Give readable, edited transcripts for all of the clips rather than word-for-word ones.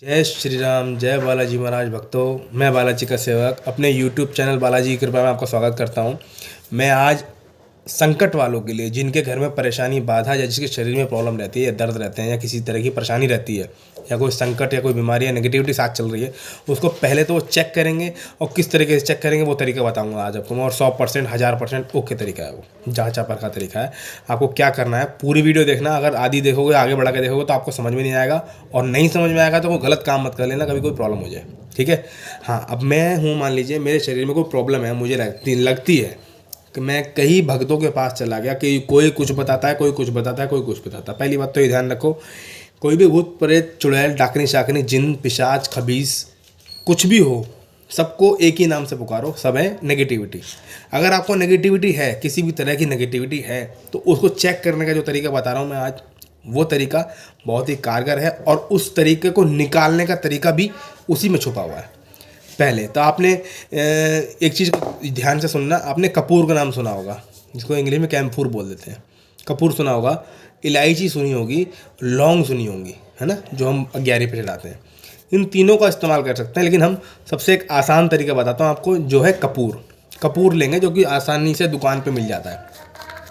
जय श्री राम, जय बालाजी महाराज भक्तों। मैं बालाजी का सेवक अपने YouTube चैनल बालाजी की कृपा में आपका स्वागत करता हूं। मैं आज संकट वालों के लिए, जिनके घर में परेशानी, बाधा या जिसके शरीर में प्रॉब्लम रहती है या दर्द रहते हैं या किसी तरह की परेशानी रहती है या कोई संकट या कोई बीमारी या नेगेटिविटी साथ चल रही है, उसको पहले तो वो चेक करेंगे और किस तरीके से चेक करेंगे वो तरीका बताऊंगा आज आपको मैं। और 100% 1000% ओके तरीका है, वो जाँच पर का तरीका है। आपको क्या करना है, पूरी वीडियो देखना। अगर आधी देखोगे, आगे बढ़ा के देखोगे तो आपको समझ में नहीं आएगा, और नहीं समझ में आएगा तो कोई गलत काम मत कर लेना, कभी कोई प्रॉब्लम हो जाए। ठीक है। हाँ, अब मैं हूँ, मान लीजिए मेरे शरीर में कोई प्रॉब्लम है, मुझे लगती है कि मैं कई भक्तों के पास चला गया कि कोई कुछ बताता है, कोई कुछ बताता है, कोई कुछ बताता है। पहली बात तो ये ध्यान रखो, कोई भी भूत प्रेत चुड़ैल डाकनी शाकनी जिन पिशाच खबीस कुछ भी हो, सबको एक ही नाम से पुकारो, सब है नेगेटिविटी। अगर आपको नेगेटिविटी है, किसी भी तरह की नेगेटिविटी है, तो उसको चेक करने का जो तरीका बता रहा हूँ मैं आज, वो तरीका बहुत ही कारगर है, और उस तरीके को निकालने का तरीका भी उसी में छुपा हुआ है। पहले तो आपने एक चीज़ ध्यान से सुनना। आपने कपूर का नाम सुना होगा, जिसको इंग्लिश में कैम्फूर बोल देते हैं। कपूर सुना होगा, इलायची सुनी होगी, लौंग सुनी होगी, है ना, जो हम 11 पे चढ़ाते हैं। इन तीनों का इस्तेमाल कर सकते हैं, लेकिन हम सबसे एक आसान तरीका बताता हूँ आपको, जो है कपूर। कपूर लेंगे जो कि आसानी से दुकान पे मिल जाता है।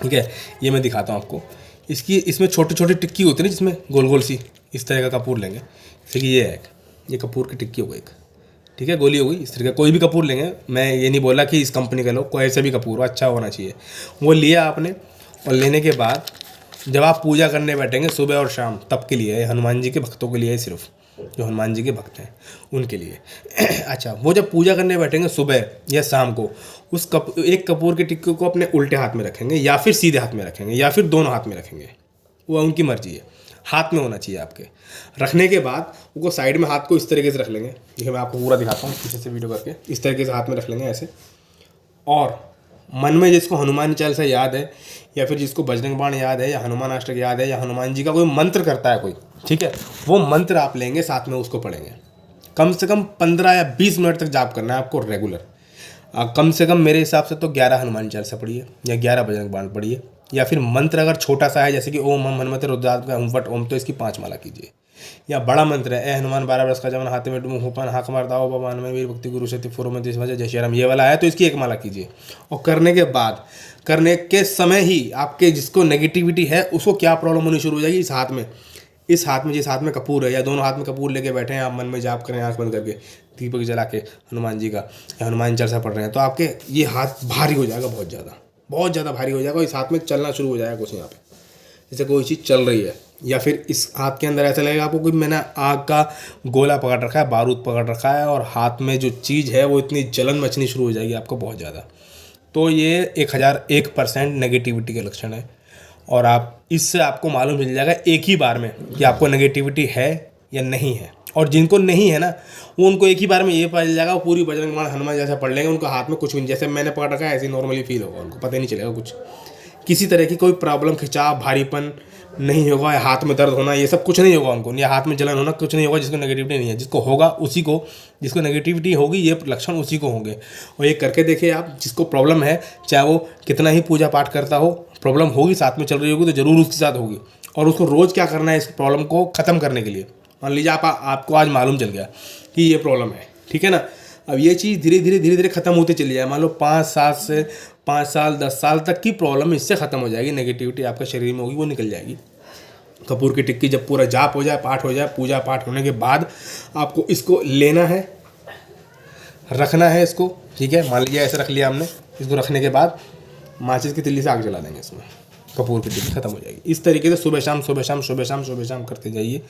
ठीक है, ये मैं दिखाता हूँ आपको। इसमें छोटी छोटी टिक्की होती है, जिसमें गोल गोल सी, इस तरह का कपूर लेंगे। जैसे कि ये है, ये कपूर की टिक्की हो गई एक। ठीक है, गोली हो गई। इस तरह का कोई भी कपूर लेंगे, मैं ये नहीं बोला कि इस कंपनी का लो, कोई ऐसा भी कपूर हो, अच्छा होना चाहिए। वो लिया आपने, और लेने के बाद जब आप पूजा करने बैठेंगे सुबह और शाम, तब के लिए, हनुमान जी के भक्तों के लिए, सिर्फ जो हनुमान जी के भक्त हैं उनके लिए। अच्छा, वो जब पूजा करने बैठेंगे सुबह या शाम को, एक कपूर की टिक्की को अपने उल्टे हाथ में रखेंगे, या फिर सीधे हाथ में रखेंगे, या फिर दोनों हाथ में रखेंगे, वो उनकी मर्जी है। हाथ में होना चाहिए आपके। रखने के बाद उनको साइड में, हाथ को इस तरीके से रख लेंगे। देखिए, मैं आपको पूरा दिखाता हूँ पीछे से वीडियो करके। इस तरीके से हाथ में रख लेंगे ऐसे, और मन में जिसको हनुमान चालीसा याद है, या फिर जिसको बजरंग बाण याद है, या हनुमान अष्टक याद है, या हनुमान जी का कोई मंत्र करता है कोई, ठीक है, वो मंत्र आप लेंगे, साथ में उसको पढ़ेंगे। कम से कम 15 या 20 मिनट तक जाप करना है आपको रेगुलर। कम से कम मेरे हिसाब से तो 11 हनुमान चालीसा पढ़िए, या 11 बजरंग बाण पढ़िए, या फिर मंत्र अगर छोटा सा है, जैसे कि ओम हम हनुमते रुद्रात्मक ओम फट ओम, तो इसकी 5 माला कीजिए। या बड़ा मंत्र है, ए हनुमान 12 बरस का जवन हाथ में डूम हुपन हाक मार दाओ भगवान में वीर भक्ति गुरु सत्य फुरो में देश भजे जय श्री राम, ये वाला है, तो इसकी 1 माला कीजिए। और करने के समय ही आपके जिसको नेगेटिविटी है, उसको क्या प्रॉब्लम होनी शुरू हो जाएगी, इस हाथ में जिस हाथ में कपूर है, या दोनों हाथ में कपूर लेके बैठे हैं, आप मन में जाप करें आंख बंद करके, दीपक जला के हनुमान जी का, या हनुमान चालीसा पढ़ रहे हैं, तो आपके ये हाथ भारी हो जाएगा, बहुत ज़्यादा भारी हो जाएगा। इस हाथ में चलना शुरू हो जाएगा कुछ यहाँ पे, जैसे कोई चीज़ चल रही है। या फिर इस हाथ के अंदर ऐसा लगेगा आपको कि मैंने आग का गोला पकड़ रखा है, बारूद पकड़ रखा है, और हाथ में जो चीज़ है वो इतनी जलन मचनी शुरू हो जाएगी आपको बहुत ज़्यादा। तो ये 1001% नेगेटिविटी के लक्षण है, और आप इससे आपको मालूम मिल जाएगा एक ही बार में कि आपको नेगेटिविटी है या नहीं है। और जिनको नहीं है ना, वो उनको एक ही बार में ये पता चल जाएगा, वो पूरी बजरंग बाण हनुमान जैसा पढ़ लेंगे, उनका हाथ में कुछ भी नहीं, जैसे मैंने पकड़ रखा है ऐसे ही नॉर्मली फील होगा, उनको पता ही नहीं चलेगा कुछ, किसी तरह की कोई प्रॉब्लम, खिंचाव, भारीपन नहीं होगा, या हाथ में दर्द होना, ये सब कुछ नहीं होगा उनको, या हाथ में जलन होना कुछ नहीं होगा। जिसको नेगेटिविटी नहीं है, जिसको होगा उसी को, जिसको नेगेटिविटी होगी ये लक्षण उसी को होंगे। और ये करके देखिए आप, जिसको प्रॉब्लम है, चाहे वो कितना ही पूजा पाठ करता हो, प्रॉब्लम होगी, साथ में चल रही होगी तो ज़रूर उसके साथ होगी। और उसको रोज़ क्या करना है इस प्रॉब्लम को ख़त्म करने के लिए। मान लीजिए आपको आज मालूम चल गया कि ये प्रॉब्लम है, ठीक है ना। अब ये चीज़ धीरे धीरे ख़त्म होती चली जाए। मान लो 5 साल 10 साल तक की प्रॉब्लम इससे ख़त्म हो जाएगी। नेगेटिविटी आपके शरीर में होगी, वो निकल जाएगी। कपूर की टिक्की जब पूरा जाप हो जाए, पाठ हो जाए, पूजा पाठ होने के बाद आपको इसको लेना है, रखना है इसको। ठीक है, मान लीजिए ऐसे रख लिया हमने। इसको रखने के बाद माचिस की तिल्ली से आग जला देंगे इसमें, कपूर की टिक्की खत्म हो जाएगी। इस तरीके से सुबह शाम करते जाइए।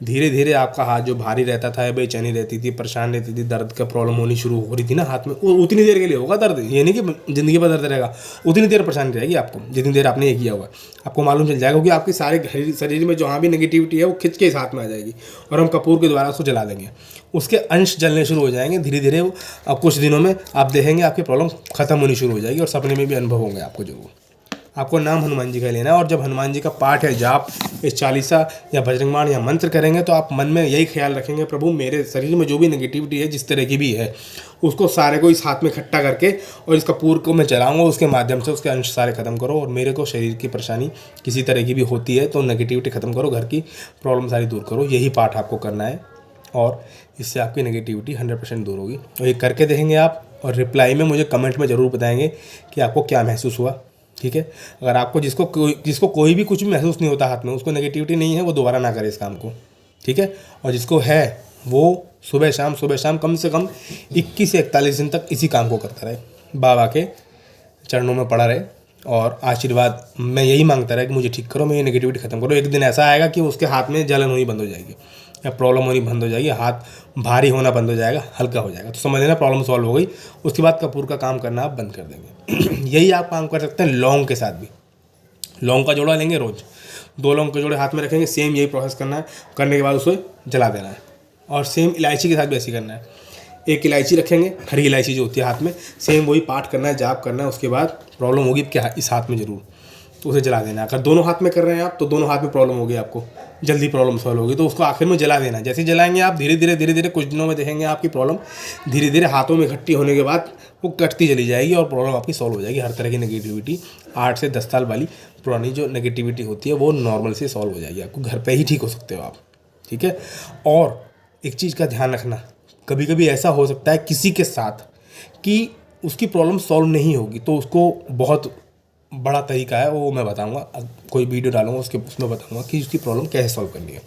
धीरे धीरे आपका हाथ जो भारी रहता था, बेचैनी रहती थी, परेशान रहती थी, दर्द का प्रॉब्लम होनी शुरू हो रही थी ना हाथ में, वो उतनी देर के लिए होगा दर्द। ये नहीं कि ज़िंदगी भर दर्द रहेगा, उतनी देर परेशानी रहेगी आपको, जितनी देर आपने ये किया हुआ। आपको मालूम चल जाएगा कि आपके सारे शरीर में जहाँ भी नेगेटिविटी है वो खिंच के इस हाथ में आ जाएगी, और हम कपूर के द्वारा उसको जला देंगे। उसके अंश जलने शुरू हो जाएंगे धीरे धीरे। अब कुछ दिनों में आप देखेंगे आपकी प्रॉब्लम खत्म होनी शुरू हो जाएगी, और सपने में भी अनुभव होंगे आपको जरूर। आपको नाम हनुमान जी का लेना है, और जब हनुमान जी का पाठ है, जाप, इस चालीसा या बजरंग बाण या मंत्र करेंगे, तो आप मन में यही ख्याल रखेंगे, प्रभु मेरे शरीर में जो भी नेगेटिविटी है, जिस तरह की भी है, उसको सारे को इस हाथ में इकट्ठा करके, और इस कपूर को मैं जलाऊंगा, उसके माध्यम से उसके अंश सारे खत्म करो। और मेरे को शरीर की परेशानी किसी तरह की भी होती है तो नेगेटिविटी खत्म करो, घर की प्रॉब्लम सारी दूर करो। यही पाठ आपको करना है। और इससे आपकी नेगेटिविटी 100% दूर होगी। और ये करके देखेंगे आप, और रिप्लाई में मुझे कमेंट में ज़रूर बताएंगे कि आपको क्या महसूस हुआ। ठीक है, अगर आपको जिसको कोई भी कुछ भी महसूस नहीं होता हाथ में, उसको नेगेटिविटी नहीं है, वो दोबारा ना करे इस काम को। ठीक है, और जिसको है वो सुबह शाम कम से कम 21 से 41 दिन तक इसी काम को करता रहे, बाबा के चरणों में पड़ा रहे और आशीर्वाद मैं यही मांगता रहा कि मुझे ठीक करो, मैं ये नेगेटिविटी खत्म करो। एक दिन ऐसा आएगा कि उसके हाथ में जलन होनी बंद हो जाएगी या प्रॉब्लम होनी बंद हो जाएगी, हाथ भारी होना बंद हो जाएगा, हल्का हो जाएगा, तो समझ लेना प्रॉब्लम सॉल्व हो गई। उसके बाद कपूर का काम करना आप बंद कर देंगे। यही आप काम कर सकते हैं लौंग के साथ भी। लौंग का जोड़ा लेंगे रोज़, 2 लौंग के जोड़े हाथ में रखेंगे, सेम यही प्रोसेस करना है। करने के बाद उसे जला देना है। और सेम इलायची के साथ भी ऐसे करना है। एक इलायची रखेंगे, हरी इलायची जो होती है हाथ में, सेम वही पाठ करना है, जाप करना है। उसके बाद प्रॉब्लम होगी क्या इस हाथ में ज़रूर, तो उसे जला देना है। अगर दोनों हाथ में कर रहे हैं आप, तो दोनों हाथ में प्रॉब्लम होगी, आपको जल्दी प्रॉब्लम सॉल्व होगी, तो उसको आखिर में जला देना है। जैसे जलाएंगे आप, धीरे धीरे कुछ दिनों में देखेंगे आपकी प्रॉब्लम धीरे धीरे हाथों में इकट्ठी होने के बाद वो कटती चली जाएगी और प्रॉब्लम आपकी सॉल्व हो जाएगी। हर तरह की नेगेटिविटी 8 से 10 साल वाली पुरानी जो नेगेटिविटी होती है वो नॉर्मल से सॉल्व हो जाएगी। आपको घर पे ही ठीक हो सकते हो आप। ठीक है, और एक चीज़ का ध्यान रखना, कभी कभी ऐसा हो सकता है किसी के साथ कि उसकी प्रॉब्लम सॉल्व नहीं होगी, तो उसको बहुत बड़ा तरीका है, वो मैं बताऊंगा, कोई वीडियो डालूंगा उसमें बताऊंगा कि उसकी प्रॉब्लम कैसे सॉल्व करनी है।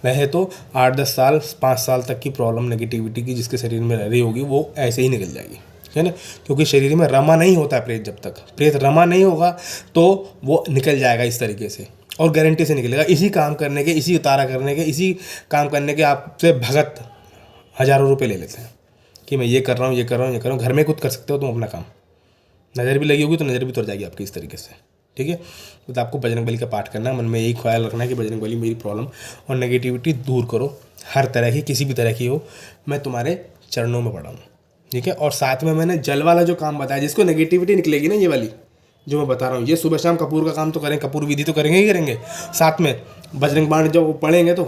वैसे तो 8-10 साल 5 साल तक की प्रॉब्लम नेगेटिविटी की जिसके शरीर में रह रही होगी वो ऐसे ही निकल जाएगी, है ना, क्योंकि शरीर में रमा नहीं होता है प्रेत। जब तक प्रेत रमा नहीं होगा तो वो निकल जाएगा इस तरीके से, और गारंटी से निकलेगा। इसी काम करने के, इसी उतारा करने के, इसी काम करने के आपसे भगत हज़ारों रुपये ले लेते हैं कि मैं ये कर रहा हूँ, ये कर रहा हूँ, ये कर रहा हूँ। घर में खुद कर सकते हो तुम अपना काम, नज़र भी लगी होगी तो नज़र भी उतर जाएगी आपकी इस तरीके से। ठीक है, तो आपको बजरंग बली का पाठ करना है, मन में यही ख्याल रखना है कि बजरंग बली मेरी प्रॉब्लम और नेगेटिविटी दूर करो, हर तरह की, किसी भी तरह की हो, मैं तुम्हारे चरणों में पड़ा हूँ। ठीक है, और साथ में मैंने जल वाला जो काम बताया, जिसको नेगेटिविटी निकलेगी ना, ये वाली जो मैं बता रहा हूँ, ये सुबह शाम कपूर का काम तो करें, कपूर विधि तो करेंगे ही करेंगे। साथ में बजरंग बाण जब पढ़ेंगे तो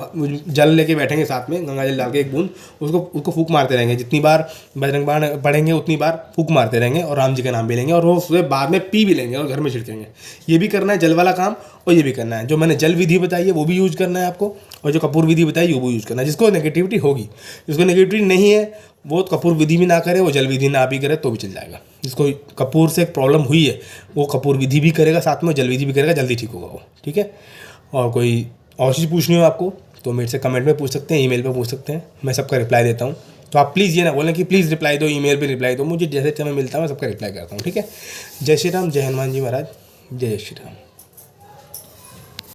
जल लेके बैठेंगे साथ में, गंगा जल डाल के 1 बूंद उसको फूंक मारते रहेंगे। जितनी बार बजरंग बाण पढ़ेंगे उतनी बार फूंक मारते रहेंगे और राम जी का नाम भी लेंगे, और वो उसके बाद में पी भी लेंगे और घर में छिड़केंगे। ये भी करना है जल वाला काम, और ये भी करना है। जो मैंने जल विधि बताई है वो भी यूज़ करना है आपको, और जो कपूर विधि बताई है वो यूज़ करना है। जिसको नेगेटिविटी होगी, जिसको नेगेटिविटी नहीं है वो कपूर विधि भी ना करे, वो जल विधि ना भी करे तो भी चल जाएगा। जिसको कपूर से एक प्रॉब्लम हुई है वो कपूर विधि भी करेगा, साथ में जल विधि भी करेगा, जल्दी ठीक होगा वो। ठीक है, और कोई और चीज़ पूछनी हो आपको तो मेरे से कमेंट में पूछ सकते हैं, ईमेल पे पूछ सकते हैं, मैं सबका रिप्लाई देता हूँ। तो आप प्लीज़ ये ना बोलें कि प्लीज़ रिप्लाई दो, ईमेल पे रिप्लाई दो, मुझे जैसे समय मिलता है मैं सबका रिप्लाई करता हूँ। ठीक है, जय श्री राम, जय हनुमान जी महाराज, जय श्री राम।